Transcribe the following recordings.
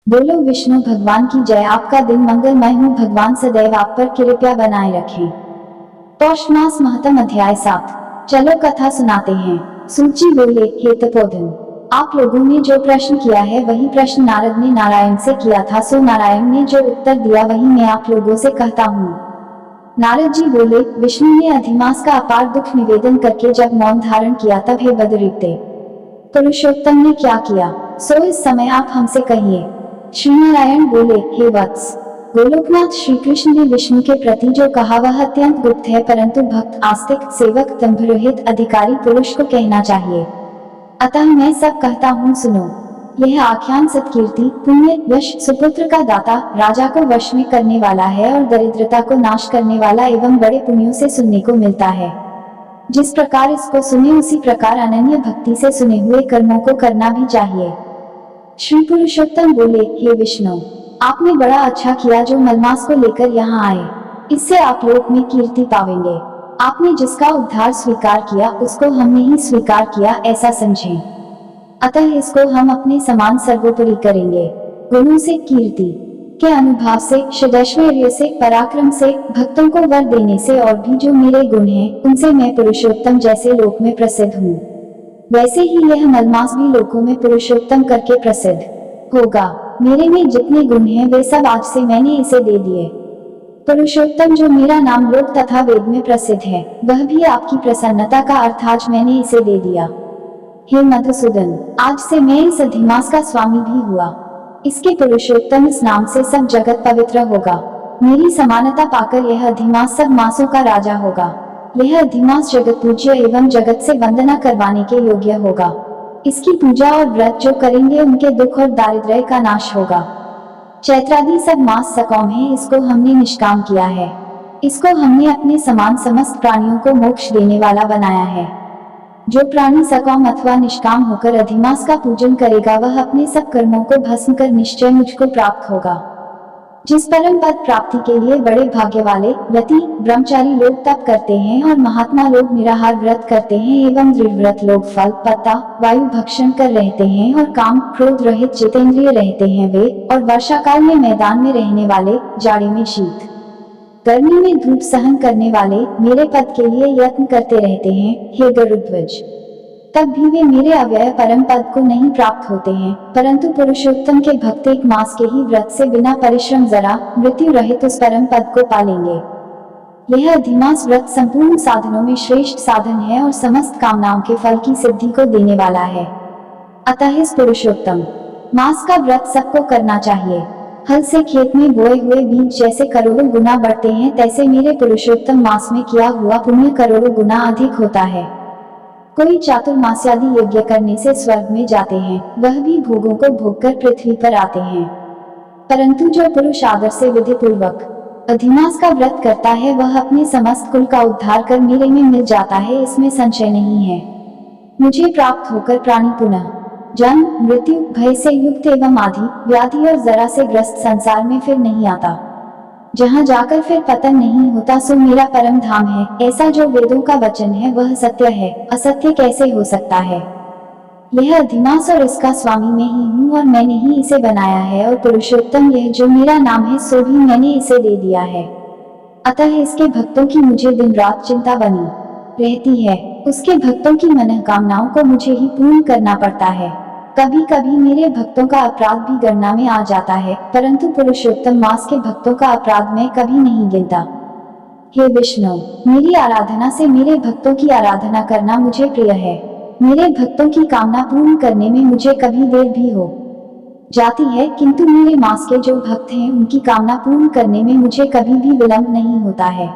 बोलो विष्णु भगवान की जय। आपका दिन मंगलमय हो, भगवान सदैव आप पर कृपा बनाए रखें। पौष मास महत्म अध्याय 7। चलो कथा सुनाते हैं। सूची बोले, हे तपोधन, आप लोगों ने जो प्रश्न किया है वही प्रश्न नारद ने नारायण से किया था, सो नारायण ने जो उत्तर दिया वही मैं आप लोगों से कहता हूँ। नारद जी बोले, विष्णु ने अधिमास का अपार दुख निवेदन करके जब मौन धारण किया तब हे बदरीते पुरुषोत्तम ने क्या किया, सो इस समय आप हमसे कहिए। श्री नारायण बोले, हे वत्स, गोलोकनाथ श्री कृष्ण ने विष्णु के प्रति जो कहा वह अत्यंत गुप्त है, परंतु भक्त, आस्तिक, सेवक, दंभरहित अधिकारी पुरुष को कहना चाहिए। अतः मैं सब कहता हूँ, सुनो। यह आख्यान सत्कीर्ति, पुण्य, यश, सुपुत्र का दाता, राजा को वश में करने वाला है और दरिद्रता को नाश करने वाला एवं बड़े पुण्यों से सुनने को मिलता है। जिस प्रकार इसको सुने उसी प्रकार अनन्य भक्ति से सुने हुए कर्मों को करना भी चाहिए। श्री पुरुषोत्तम बोले, हे विष्णु, आपने बड़ा अच्छा किया जो मलमास को लेकर यहाँ आए। इससे आप लोक में कीर्ति पावेंगे। आपने जिसका उद्धार स्वीकार किया उसको हमने ही स्वीकार किया, ऐसा समझें। अतः इसको हम अपने समान सर्वोपरि करेंगे। गुणों से, कीर्ति के अनुभव से, षडैश्वर्य से, पराक्रम से, भक्तों को वर देने से और भी जो मेरे गुण हैं उनसे मैं पुरुषोत्तम जैसे लोक में प्रसिद्ध हूँ। वैसे ही यह मलमास भी लोकों में पुरुषोत्तम करके प्रसिद्ध होगा। मेरे में जितने गुण हैं वे सब आज से मैंने इसे दे दिए। पुरुषोत्तम जो मेरा नाम लोक तथा वेद में प्रसिद्ध है वह भी आपकी प्रसन्नता का अर्थ आज मैंने इसे दे दिया। हे मधुसूदन, आज से मैं इस अधिमास का स्वामी भी हुआ। इसके पुरुषोत्तम इस नाम से सब जगत पवित्र होगा। मेरी समानता पाकर यह अधिमास सब मासों का राजा होगा। यह अधिमास जगत पूज्य एवं जगत से वंदना करवाने के योग्य होगा। इसकी पूजा और व्रत जो करेंगे उनके दुख और दारिद्र्य का नाश होगा। चैत्रादि सब मास सकौम है, इसको हमने निष्काम किया है। इसको हमने अपने समान समस्त प्राणियों को मोक्ष देने वाला बनाया है। जो प्राणी सकौम अथवा निष्काम होकर अधिमास का पूजन करेगा वह अपने सब कर्मों को भस्म कर निश्चय मुझको प्राप्त होगा। जिस परम पद प्राप्ति के लिए बड़े भाग्य वाले यति, ब्रह्मचारी लोग तप करते हैं और महात्मा लोग निराहार व्रत करते हैं एवं दृढ़ व्रत लोग फल, पत्ता, वायु भक्षण कर रहते हैं और काम क्रोध रहित जितेंद्रिय रहते हैं वे, और वर्षा काल में मैदान में रहने वाले, जाड़े में शीत, गर्मी में धूप सहन करने वाले मेरे पद के लिए यत्न करते रहते हैं। हे गरुड़ध्वज, तब भी वे मेरे अव्यय परम पद को नहीं प्राप्त होते हैं, परंतु पुरुषोत्तम के भक्त एक मास के ही व्रत से बिना परिश्रम जरा मृत्यु रहित उस परम पद को पालेंगे। यह अधिमास व्रत संपूर्ण साधनों में श्रेष्ठ साधन है और समस्त कामनाओं के फल की सिद्धि को देने वाला है। अतः इस पुरुषोत्तम मास का व्रत सबको करना चाहिए। हल से खेत में बोए हुए बीज जैसे करोड़ों गुना बढ़ते हैं, तैसे मेरे पुरुषोत्तम मास में किया हुआ पुण्य करोड़ों गुना अधिक होता है। कोई चातुर्मास्यादि यज्ञ करने से स्वर्ग में जाते हैं, वह भी भोगों को भोगकर पृथ्वी पर आते हैं। परंतु जो पुरुष आदर से विधि पूर्वक अधिमास का व्रत करता है वह अपने समस्त कुल का उद्धार कर मेरे में मिल जाता है, इसमें संशय नहीं है। मुझे प्राप्त होकर प्राणी पुनः जन्म, मृत्यु, भय से युक्त एवं आदि व्याधि और जरा से ग्रस्त संसार में फिर नहीं आता। जहाँ जाकर फिर पतन नहीं होता सो मेरा परम धाम है। ऐसा जो वेदों का वचन है वह सत्य है, असत्य कैसे हो सकता है। यह अधिमास और इसका स्वामी मैं ही हूँ और मैंने ही इसे बनाया है, और पुरुषोत्तम यह जो मेरा नाम है सो भी मैंने इसे दे दिया है। अतः इसके भक्तों की मुझे दिन रात चिंता बनी रहती है। उसके भक्तों की मनोकामनाओं को मुझे ही पूर्ण करना पड़ता है। कभी कभी मेरे भक्तों का अपराध भी गणना में आ जाता है, परंतु पुरुषोत्तम मास के भक्तों का अपराध मैं कभी नहीं गिनता। हे विष्णु, मेरी आराधना से मेरे भक्तों की आराधना करना मुझे प्रिय है। मेरे भक्तों की कामना पूर्ण करने में मुझे कभी देर भी हो जाती है, किंतु मेरे मास के जो भक्त हैं उनकी कामना पूर्ण करने में मुझे कभी भी विलंब नहीं होता है।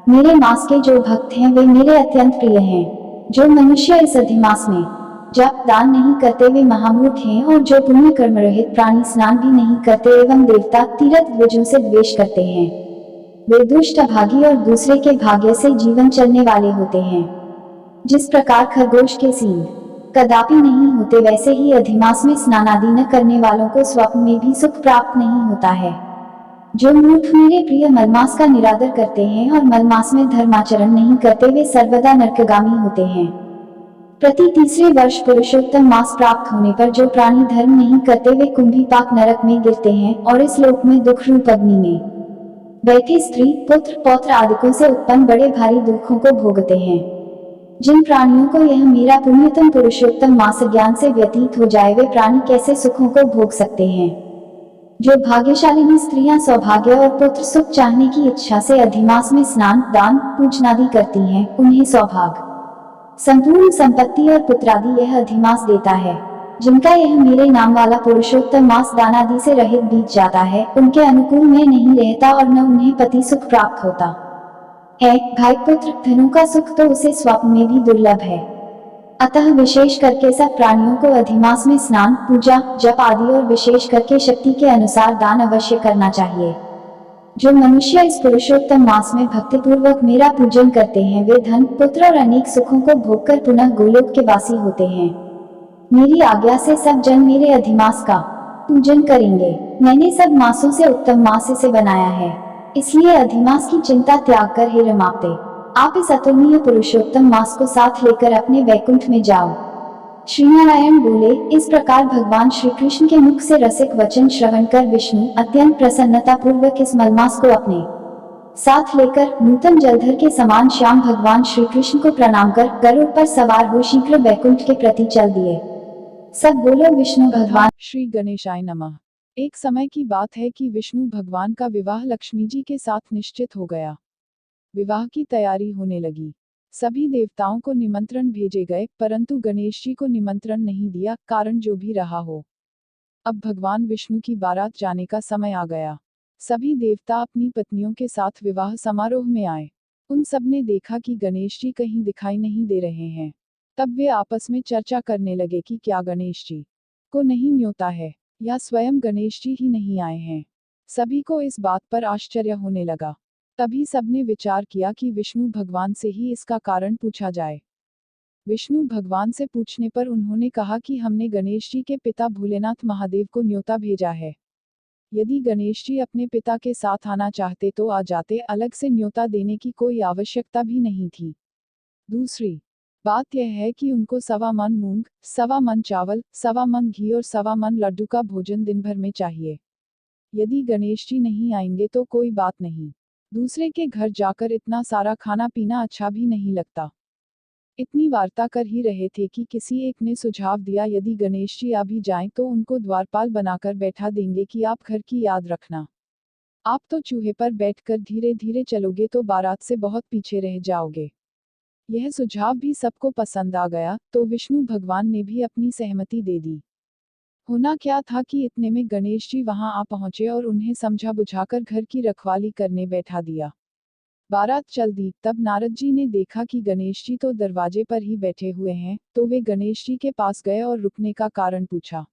मेरे मास के जो भक्त हैं वे मेरे अत्यंत प्रिय हैं। जो मनुष्य इस अधिमास में जप दान नहीं करते वे महामूर्ख हैं, और जो पुण्य कर्म रहित प्राणी स्नान भी नहीं करते एवं देवता तीर्थ द्विजों से द्वेष करते हैं वे दुष्ट अभागी और दूसरे के भाग्य से जीवन चलने वाले होते हैं। जिस प्रकार खरगोश के सींग कदापि नहीं होते वैसे ही अधिमास में स्नान आदि न करने वालों को स्वप्न में भी सुख प्राप्त नहीं होता है। जो मूर्ख मेरे प्रिय मलमास का निरादर करते हैं और मलमास में धर्माचरण नहीं करते वे सर्वदा नरकगामी होते हैं। प्रति तीसरे वर्ष पुरुषोत्तम मास प्राप्त होने पर जो प्राणी धर्म नहीं करते वे कुंभीपाक नरक में गिरते हैं और इस लोक में दुख रूप अग्नि में बैठे स्त्री पुत्र पौत्र आदिकों से उत्पन्न बड़े भारी दुखों को भोगते हैं। जिन प्राणियों को यह मेरा पुण्यतम पुरुषोत्तम मास ज्ञान से व्यतीत हो जाए वे प्राणी कैसे सुखों को भोग सकते हैं। जो भाग्यशालिनी स्त्रियां सौभाग्य और पुत्र सुख चाहने की इच्छा से अधिमास में स्नान दान पूजनादि करती हैं, उन्हें सौभाग्य संपूर्ण संपत्ति और पुत्रादि यह अधिमास देता है। जिनका यह मेरे नाम वाला पुरुषोत्तम मास दानादि से रहित बीत जाता है, उनके अनुकूल में नहीं रहता और न उन्हें पति सुख प्राप्त होता है। भाई पुत्र धनों का सुख तो उसे स्वप्न में भी दुर्लभ है। अतः विशेष करके सब प्राणियों को अधिमास में स्नान पूजा जप आदि और विशेष करके शक्ति के अनुसार दान अवश्य करना चाहिए। जो मनुष्य इस पुरुषोत्तम मास में भक्ति पूर्वक मेरा पूजन करते हैं वे धन पुत्र और अनेक सुखों को भोगकर पुनः गोलोक के वासी होते हैं। मेरी आज्ञा से सब जन मेरे अधिमास का पूजन करेंगे। मैंने सब मासों से उत्तम मास इसे बनाया है, इसलिए अधिमास की चिंता त्याग कर हे रमापते आप इस अतुलनीय पुरुषोत्तम मास को साथ लेकर अपने वैकुंठ में जाओ। श्री नारायण बोले। इस प्रकार भगवान श्री कृष्ण के मुख से रसिक वचन श्रवण कर विष्णु अत्यंत प्रसन्नता पूर्वक इस मलमास को अपने साथ लेकर नूतन जलधर के समान श्याम भगवान श्री कृष्ण को प्रणाम कर गरुड़ पर सवार हो शीघ्र वैकुंठ के प्रति चल दिए। सब बोलो विष्णु भगवान श्री गणेशाय नमः। एक समय की बात है कि विष्णु भगवान का विवाह लक्ष्मी जी के साथ निश्चित हो गया। विवाह की तैयारी होने लगी। सभी देवताओं को निमंत्रण भेजे गए, परंतु गणेश जी को निमंत्रण नहीं दिया, कारण जो भी रहा हो। अब भगवान विष्णु की बारात जाने का समय आ गया। सभी देवता अपनी पत्नियों के साथ विवाह समारोह में आए। उन सब ने देखा कि गणेश जी कहीं दिखाई नहीं दे रहे हैं। तब वे आपस में चर्चा करने लगे कि क्या गणेश जी को नहीं न्योता है या स्वयं गणेश जी ही नहीं आए हैं। सभी को इस बात पर आश्चर्य होने लगा। तभी सबने विचार किया कि विष्णु भगवान से ही इसका कारण पूछा जाए। विष्णु भगवान से पूछने पर उन्होंने कहा कि हमने गणेश जी के पिता भोलेनाथ महादेव को न्योता भेजा है। यदि गणेश जी अपने पिता के साथ आना चाहते तो आ जाते, अलग से न्योता देने की कोई आवश्यकता भी नहीं थी। दूसरी बात यह है कि उनको 1.25 मन मूंग, 1.25 मन चावल, 1.25 मन घी और 1.25 मन लड्डू का भोजन दिन भर में चाहिए। यदि गणेश जी नहीं आएंगे तो कोई बात नहीं, दूसरे के घर जाकर इतना सारा खाना पीना अच्छा भी नहीं लगता। इतनी वार्ता कर ही रहे थे कि किसी एक ने सुझाव दिया, यदि गणेश जी आ भी जाएं तो उनको द्वारपाल बनाकर बैठा देंगे कि आप घर की याद रखना। आप तो चूहे पर बैठकर धीरे धीरे चलोगे तो बारात से बहुत पीछे रह जाओगे। यह सुझाव भी सबको पसंद आ गया, तो विष्णु भगवान ने भी अपनी सहमति दे दी। होना क्या था कि इतने में गणेश जी वहां आ पहुंचे और उन्हें समझा बुझाकर घर की रखवाली करने बैठा दिया। बारात चल दी। तब नारद जी ने देखा कि गणेश जी तो दरवाजे पर ही बैठे हुए हैं, तो वे गणेश जी के पास गए और रुकने का कारण पूछा।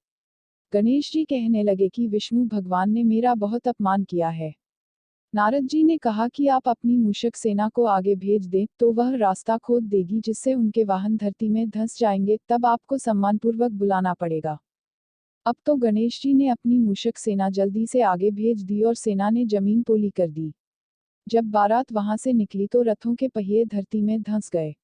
गणेश जी कहने लगे कि विष्णु भगवान ने मेरा बहुत अपमान किया है। नारद जी ने कहा कि आप अपनी मूषक सेना को आगे भेज दें तो वह रास्ता खोद देगी जिससे उनके वाहन धरती में धंस जाएंगे, तब आपको सम्मानपूर्वक बुलाना पड़ेगा। अब तो गणेश जी ने अपनी मूषक सेना जल्दी से आगे भेज दी और सेना ने जमीन पोली कर दी। जब बारात वहां से निकली तो रथों के पहिए धरती में धंस गए।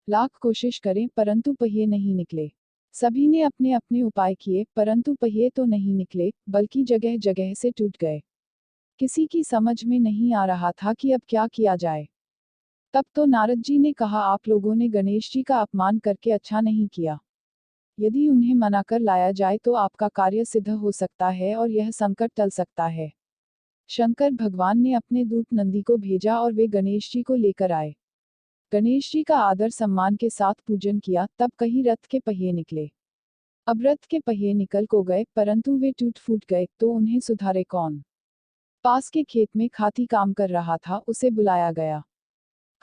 लाख कोशिश करें परंतु पहिए नहीं निकले। सभी ने अपने अपने उपाय किए, परंतु पहिए तो नहीं निकले, बल्कि जगह जगह से टूट गए। किसी की समझ में नहीं आ रहा था कि अब क्या किया जाए। तब तो नारद जी ने कहा, आप लोगों ने गणेश जी का अपमान करके अच्छा नहीं किया। यदि उन्हें मनाकर लाया जाए तो आपका कार्य सिद्ध हो सकता है और यह संकट टल सकता है। शंकर भगवान ने अपने दूत नंदी को भेजा और वे गणेश जी को लेकर आए। गणेश जी का आदर सम्मान के साथ पूजन किया, तब कहीं रथ के पहिए निकले। अब रथ के पहिए निकल को गए, परंतु वे टूट फूट गए, तो उन्हें सुधारे कौन। पास के खेत में खाती काम कर रहा था, उसे बुलाया गया।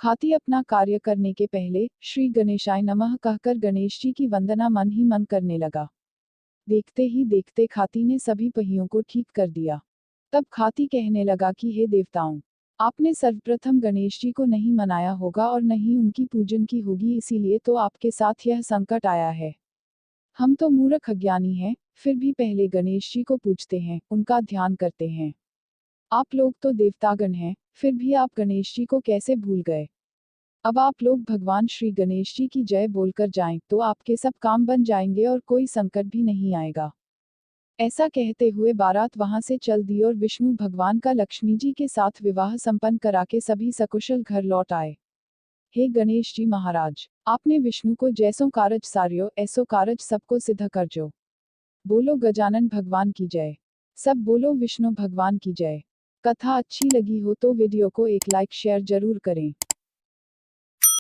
खाती अपना कार्य करने के पहले श्री गणेशाय नमः कहकर गणेश जी की वंदना मन ही मन करने लगा। देखते ही देखते खाती ने सभी पहियों को ठीक कर दिया। तब खाती कहने लगा कि हे देवताओं, आपने सर्वप्रथम गणेश जी को नहीं मनाया होगा और नहीं उनकी पूजन की होगी, इसीलिए तो आपके साथ यह संकट आया है। हम तो मूर्ख अज्ञानी हैं, फिर भी पहले गणेश जी को पूजते हैं, उनका ध्यान करते हैं। आप लोग तो देवतागण हैं, फिर भी आप गणेश जी को कैसे भूल गए। अब आप लोग भगवान श्री गणेश जी की जय बोलकर जाएं तो आपके सब काम बन जाएंगे और कोई संकट भी नहीं आएगा। ऐसा कहते हुए बारात वहां से चल दी और विष्णु भगवान का लक्ष्मी जी के साथ विवाह संपन्न करा के सभी सकुशल घर लौट आए। हे गणेश जी महाराज, आपने विष्णु को जैसो कारज सार्यो ऐसो कारज सबको सिद्ध करजो। बोलो गजानन भगवान की जय। सब बोलो विष्णु भगवान की जय। कथा अच्छी लगी हो तो वीडियो को एक लाइक शेयर जरूर करें।